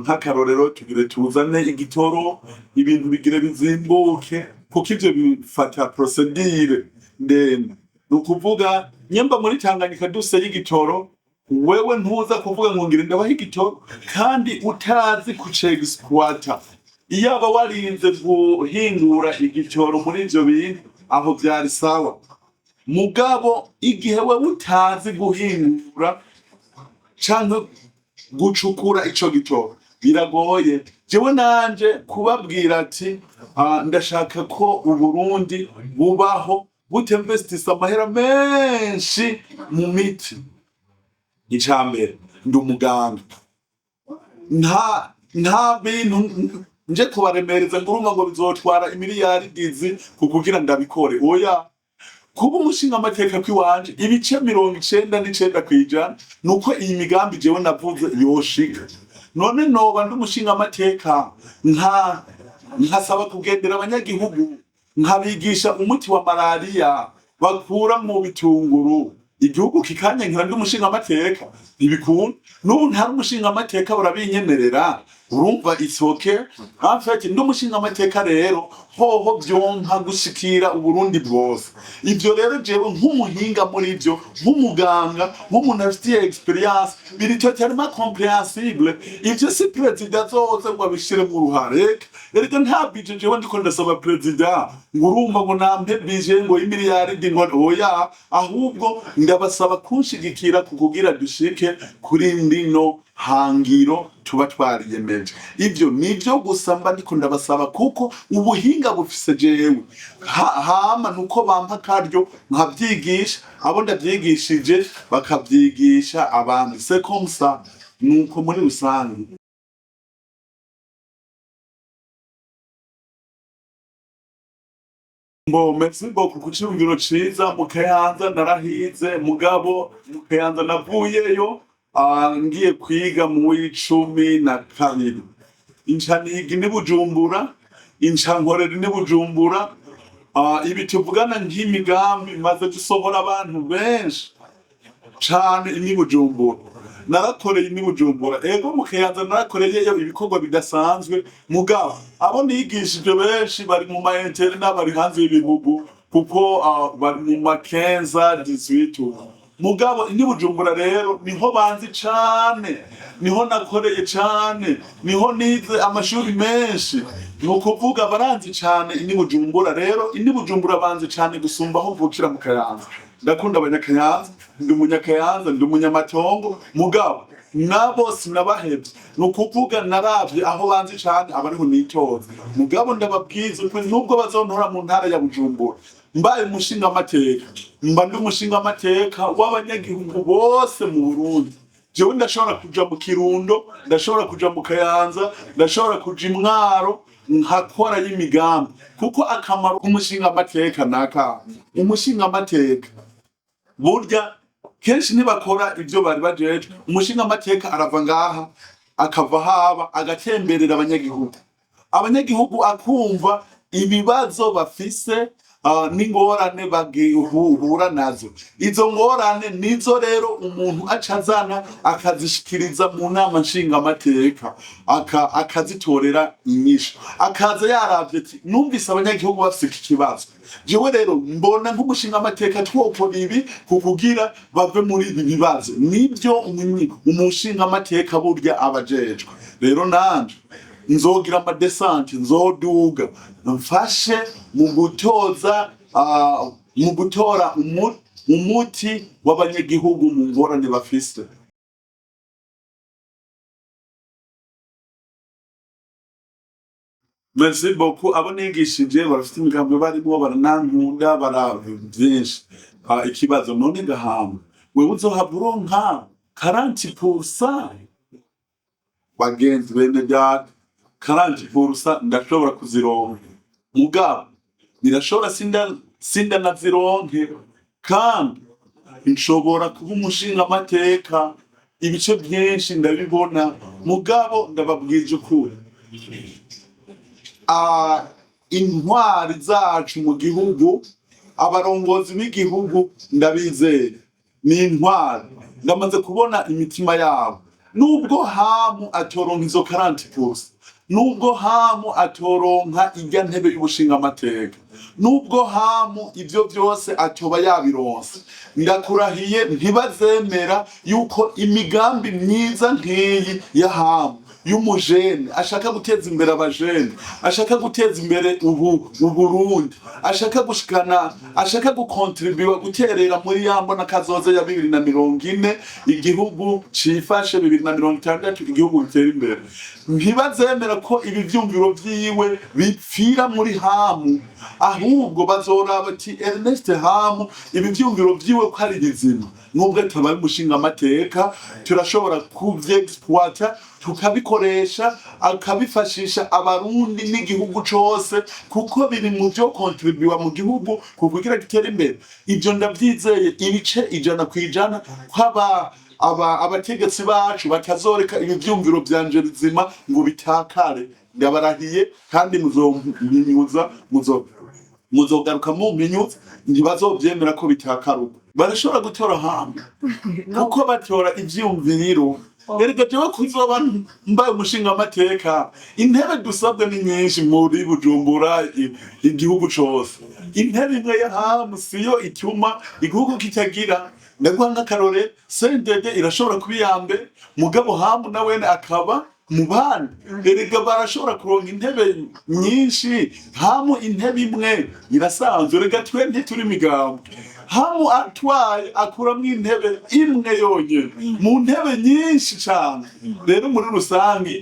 nk'akarorero tugire tuzane igitoro ibintu bigire bizimbuke, kuko ivyo bifata procedure ndende. Nukuvuga nyemba muri Tanganyika duse y'igitoro, wewe ntuza kuvuga ngo ngire ndabaha igitoro kandi utazi kucexploiter. Iyaba warinze guhingura igitoro muri ivyo bintu aho vyari sawa. Mugabo igihe wewe utazi guhingura canke gucukura ico gitoro biragoye. Jewe nanje kubabwira ati ndashaka ko Uburundi bubaho butinvestisa amahera menshi mu miti. Icambere ndi umuganga, nta bintu nje kubaremereza ngurumva ngo bizotwara imiliyaridi kugira ndabikore. Oya, kuba umushinga amateka kwiwanje ibice 99% nuko iyi migambi jewe navuze yoshika. None noba ndi umushinga amateka nkasaba kugendera abanyagihugu nkabigisha umuti wa malaria bakura mu bitunguru igihugu kikanyankira ndi umushinga amateka ntibikunda n'ubu ntari umushinga amateka barabinyemerera urumva isoke afite ndi umushinga amateka rero hoho byonka gushikira uburundi bwose ibyo rero jewe nk'umuhinga muri ibyo nk'umuganga nk'umuntu afitiye experience biri totalement compréhensible ibyo si president azoza ngo abishire mu ruhare erega nta budget jewe ndiko ndasaba president ngo urumva ngo nampe budget ngo y'imiliyaridi ngo oya ahubwo ndabasaba kunshigikira kukugira dushike kuri ndino hangiro tuba twariyemeje ibyo nivyo gusa mba ndiko ndabasaba kuko ubuhinga bufise jewe hama nuko bampa karyo nkabyigisha abo ndabyigishije bakabyigisha abantu c'est comme ça nuko muri rusange merci beaucoup ku cyumviro ciza mu Kayanza narahize mugabo mu Kayanza navuyeyo ngiye kwiga mu w'icumi na kabiri inca niga ni Bujumbura inca nkorera ni Bujumbura ibi tuvugana nk'imigambi maze gusohora abantu benshi cane ni Bujumbura narakoreye ni Bujumbura ego mu Kayanza narakoreyeyo ibikorwa bidasanzwe mugabo abo nigishije benshi bari mu ma interna bari hanze y'ibihugu kuko bari mu ma 15 18 mugabo ni Bujumbura rero niho banzi cane niho nakoreye cane niho nize amashuri menshi nukuvuga baranzi cane ni Bujumbura rero ni Bujumbura banzi cane gusumba aho mvukira mu Kayanza ndakunda abanyakayanza ndi umunyakayanza ndi umunyamatongo mugabo nabo sinabahebye nukuvuga naravye aho banzi cane abariho nitoza mugabo ndababwiza uko nubwo bazontora mu ntara ya Bujumbura mbaye umushinga amateka mba ndi umushinga amateka w'abanyagihugu bose mu Burundi jewe ndashobora kuja mu Kirundo ndashobora kuja mu Kayanza ndashobora kuja Imwaro nkakora y'imigambi kuko akamaro k'umushinga amateka naka umushinga amateka burya kenshi ntibakora ibyo bari bajeje umushinga amateka arava ngaha akava haba agatemberera abanyagihugu akumva ibibazo bafise n'ingorane bagihura nazo izo ngorane nizo rero umuntu acazana akazishikiriza mu nama nshinga amateka akazitorera inyishu akaza yaravye ati numvise abanyagihugu bafite ikibazo jewe rero mbona nk'umushinga amateka twokora ibi kukugira bave muri ibi bibazo nibyo umushinga amateka burya abajejwe rero nanje nzogira amadesante nzoduga mfashe mu gutora umuti w'abanyagihugu mu ngorane bafise merci beaucoup abo nigishije barafite imigambi barimo baranankunda byinshi ikibazo none gahamba wewe uzohabwa uronka 40% bagenzi bene data 40% ndashobora kuzironka mugabo nirashobora sinda nazironke kandi nshobora kuba umushinga amateka ibice byinshi ndabibona mugabo ndababwije ukuri intwari zacu mu gihugu abarongozi b'igihugu ndabizeye ni intwari ndamaze kubona imitima yabo nubwo hamu atoronka izo 40% nubwo hamu atoronka irya ntebe y'ubushinga amateka nubwo hamu ibyo byose atoba yabironse ndakurahiye ntibazemera yuko imigambi myiza nk'iyi ya hamu y'umujene ashaka guteza imbere abajene ashaka guteza imbere Uburundi ashaka gukontribuwa guterera muri yambona kazoza ya 2040 igihugu cifashe 2060 igihugu bitera imbere ntibazemera ko ibi vyumviro vyiwe bipfira muri hamu ahubwo bazoraba ati Ernest Hamu ibi vyumviro vyiwe ko ari bizima nubwo atabaye umushinga amateka turashobora kuvyexploiter tukabikoresha akabifashisha abarundi n'igihugu cose kuko biri mu byo contribuwa mu gihugu kugira gitere imbere ibyo ndabyizeye ibice 100% kwaba abategetsi bacu batazoreka ibi vyumviro byanje bizima ngo bitakare ndabarahiye kandi muzo muzogaruka muminyutse ntibazovyemera ko bitakaruka barashobora gutora hamwe kuko batora ivyiyumviro erega jewe kuzoba mbaye umushinga amateka intebe dusabwe ni nyinshi muri Bujumbura igihugu cose intebe imwe ya hamu siyo ituma igihugu kitagira ndaguha akarore CNDD irashobora kuba iyambere mugabo hamu nawene akaba mu bandi erega barashobora kuronka intebe nyinshi hamu intebe imwe irasanzwe erega twe ntituri imigambo hamu atwaye akuramwo intebe imwe yonyene mu ntebe nyinshi cane rero muri rusangi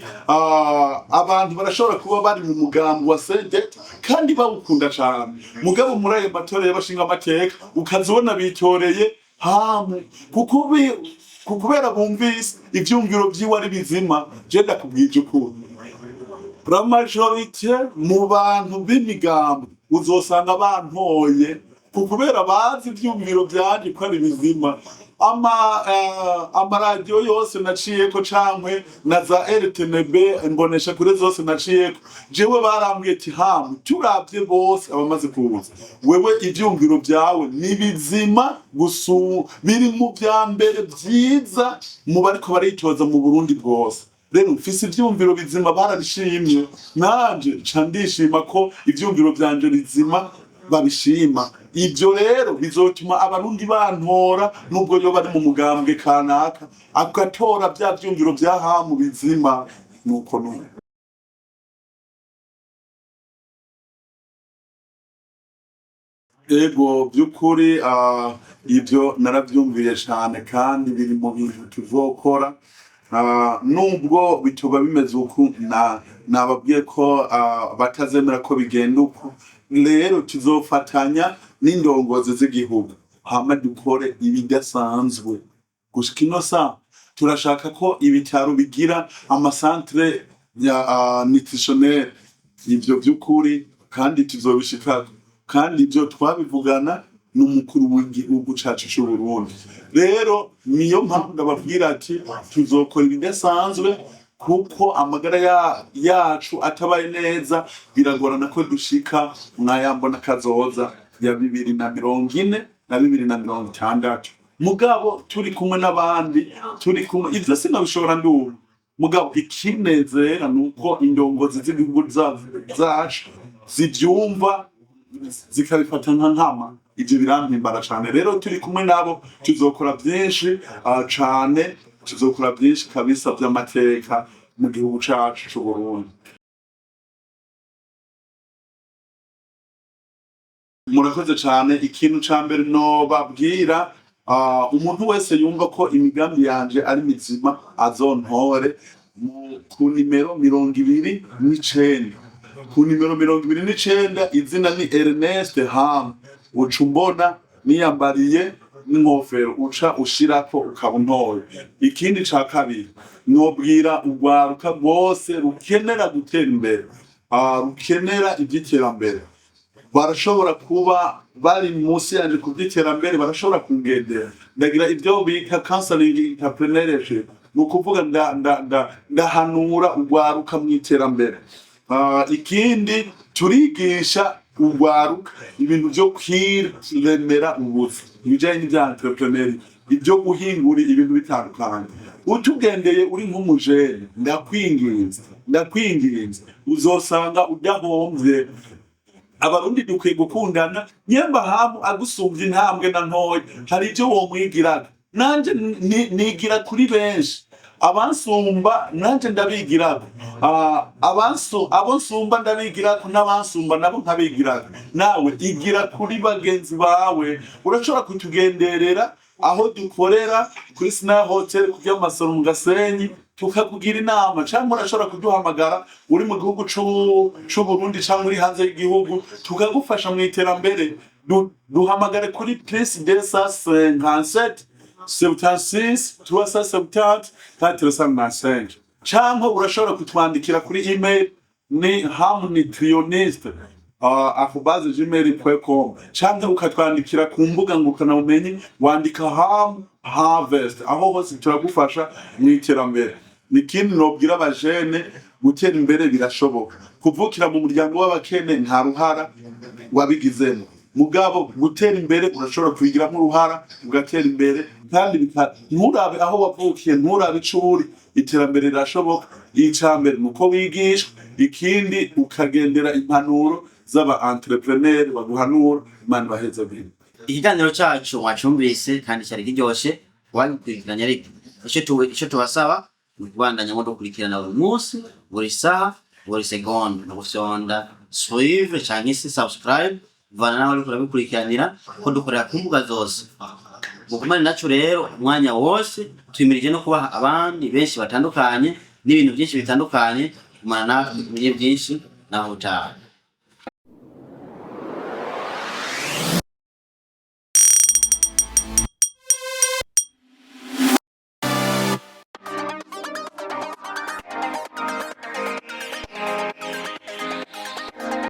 abantu barashobora kuba bari mu mugambo wa CNDD kandi bawukunda cane mugabo muri ayo matora y'abashinga amateka ukazibona bitoreye hamu kubera bumvise ivyumviro vyiwe ari bizima je ndakubwije ukuri la majorite mu bantu b'imigambo uzosanga bantoye kubera bazi ivyumviro vyanje ko ari bizima amaradiyo yose naciyeko cankwe na za RTNB mbonesha kure zose naciyeko jewe barambwiye ati hamu turavye bose abamaze kuza wewe ivyumviro vyawe ni bizima biri mu vya mbere vyiza mu bariko baritoza mu Burundi bwose rero mfise ivyumviro bizima barabishimye nanje ca ndishima ko ivyumviro vyanje bizima babishima ivyo rero bizotuma abarundi bantora nubwo yo bari mu mugambwe kanaka agatora vya vyumviro vya hamu bizima nuko none ego byukuri ivyo naravyumviye cane kandi biri mu bintu tuzokora nubwo bituba bimeze uku nababwiye ko batazemera ko bigenda uko rero tuzofatanya n'indongozi z'igihugu hama dukore ibidasanzwe gushika ino saa turashaka ko ibitaro bigira amasantre ya nutritionnel ivyo by'ukuri kandi tuzobishikako kandi ivyo twabivugana n'umukuru w'igihugu cacu c'u Burundi rero niyo mpamvu ndababwira ati tuzokora ibidasanzwe kuko amagara yacu atabaye neza biragorana ko dushika mwayambona kazoza ya 2040 na 2060 mugabo turi kumwe n'abandi turi kumwe ivyo sinabishobora ndumva mugabo ikinezera nuko indongozi z'igihugu zacu zivyumva zikabifata nka nkama ivyo birampimbara cane rero turi kumwe nabo tuzokora vyinshi cane tuzokora byinshi kabisa by'amateka mu gihugu cacu c'u Burundi murakoze cane ikintu ca mbere no babwira umuntu wese yumva ko imigambi yanje ari mizima azontore ku nimero 29 ku nimero 29 izina ni Ernest Ham ucumbona niyambariye n'inkofero uca ushirako ukabuntoye ikindi ca kabiri nobwira urwaruka rwose rukenera gutera imbere rukenera ivy'iterambere barashobora kuba bari munsi yanje ku vy'iterambere barashobora kungendera ndagira ivyo bita counseling entrepreneurship nukuvuga ndahanura urwaruka mu iterambere ikindi turigisha urwaruka ibintu vyo kwiremera ubuzi ibijanye n'ivya entrepreneur ibyo guhingura ibintu bitandukanye utugendeye uri nk'umujene ndakwinginze uzosanga udahomvye abarundi dukwiye gukundana nyemba hamu agusumvye intambwe na ntoya hari ivyo womwigiraga nanje nigira kuri benshi abansumba nanje ndabigiraga abo nsumba ndabigiraga n'abansumba nabo nkabigiraga nawe igira kuri bagenzi bawe urashobora kutugenderera aho dukorera kuri Sina Hotel kujya mu Masoro mu Gasenyi tukakugira inama cyangwa urashobora kuduhamagara uri mu gihugu c'u Burundi cyangwa uri hanze y'igihugu tukagufasha mu iterambere duhamagare kuri +257 76 370 455 cyangwa urashobora kutwandikira kuri email ni hamnutrioniste@gmail.com cyangwa ukatwandikira ku mbuga ngurukanabumenyi wandika Ham Harvest aho hose turagufasha mu iterambere. Nikindi nobwira abajene gutera imbere birashoboka. Kuvukira mu muryango w'abakene nta ruhara wabigizemo, mugabo gutera imbere urashobora kubigiramo uruhara ugatera imbere, kandi nturabe aho wavukiye, nturabe ico uri, iterambere rirashoboka. Icambere nuko wigisha, ikindi ukagendera impanuro z'aba entrepreneur baguhanura. Imana ibaheze bine. Ikiganiro cacu mwacumvise kandi cyari kiryoshe, wagikurikiranye ariko ico tubasaba ni kubandanya ngo dukurikirana buri munsi, buri saha, buri segonda, no gusonda suivre canke se subscribe vana nawe uriko urabikurikiranira ko dukorera ku mbuga zose. Mukomane nacu rero umwanya wose, twimirije no kubaha abandi benshi batandukanye n'ibintu byinshi bitandukanye, kumana natwe tumenye byinshi naho utaha.